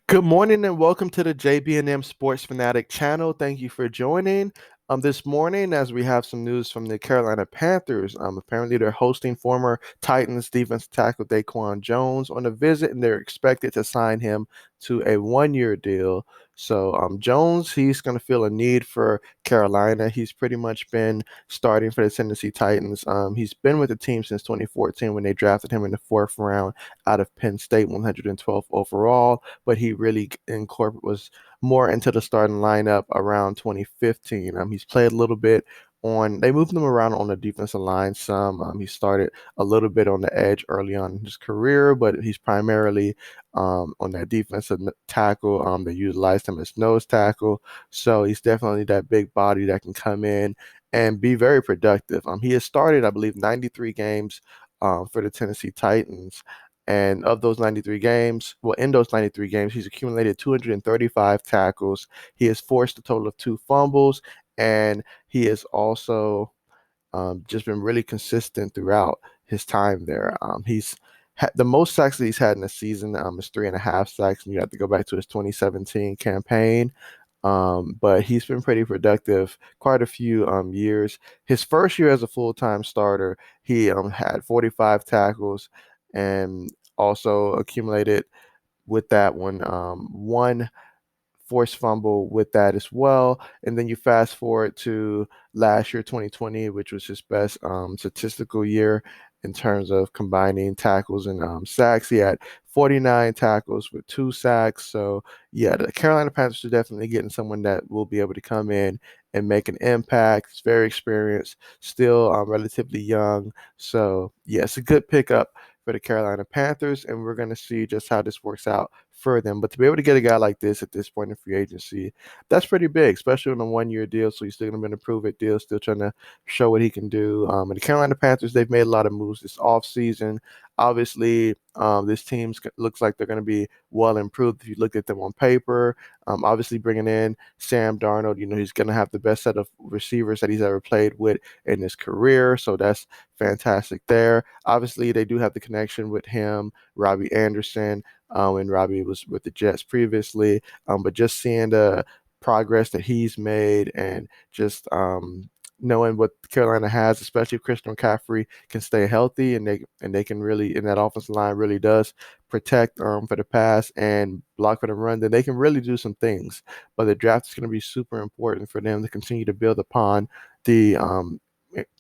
Good morning and welcome to the JB&M Sports Fanatic channel. Thank you for joining. This morning, as we have some news from the Carolina Panthers, apparently they're hosting former Titans defensive tackle DaQuan Jones on a visit, and they're expected to sign him to a one-year deal. So, Jones, he's going to feel a need for Carolina. He's pretty much been starting for the Tennessee Titans. He's been with the team since 2014 when they drafted him in the fourth round out of Penn State, 112th overall, but he really was more into the starting lineup around 2015. He's played a little bit on, they moved him around on the defensive line some. He started a little bit on the edge early on in his career, but he's primarily on that defensive tackle. They utilized him as nose tackle. So he's definitely that big body that can come in and be very productive. He has started, I believe, 93 games for the Tennessee Titans. And of those 93 games, well, in those 93 games, he's accumulated 235 tackles. He has forced a total of 2 fumbles, and he has also just been really consistent throughout his time there. He's the most sacks that he's had in a season is 3.5 sacks, and you have to go back to his 2017 campaign. But he's been pretty productive quite a few years. His first year as a full-time starter, he had 45 tackles and also accumulated with that one forced fumble with that as well. And then you fast forward to last year, 2020, which was his best statistical year in terms of combining tackles and sacks. He had 49 tackles with 2 sacks. So, yeah, the Carolina Panthers are definitely getting someone that will be able to come in and make an impact. He's very experienced, still relatively young. So, yeah, it's a good pickup for the Carolina Panthers, and we're going to see just how this works out for them. But to be able to get a guy like this at this point in free agency, that's pretty big, especially on a one-year deal. So he's still going to be an improve-it deal, still trying to show what he can do. And the Carolina Panthers, they've made a lot of moves this offseason. Obviously, this team looks like they're going to be well improved if you look at them on paper. Obviously, bringing in Sam Darnold, he's going to have the best set of receivers that he's ever played with in his career. So that's fantastic there. Obviously, they do have the connection with him, Robbie Anderson, and Robbie was with the Jets previously. But just seeing the progress that he's made and just knowing what Carolina has, especially if Christian McCaffrey can stay healthy and they can really, and that offensive line really does protect for the pass and block for the run, then they can really do some things. But the draft is going to be super important for them to continue to build upon the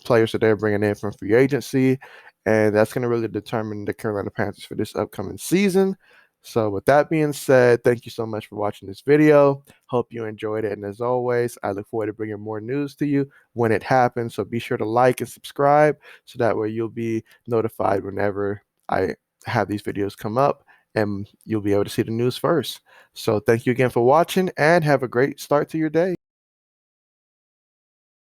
players that they're bringing in from free agency, and that's going to really determine the Carolina Panthers for this upcoming season. So, with that being said, thank you so much for watching this video. Hope you enjoyed it. And as always, I look forward to bringing more news to you when it happens. So, be sure to like and subscribe so that way you'll be notified whenever I have these videos come up and you'll be able to see the news first. So, thank you again for watching and have a great start to your day.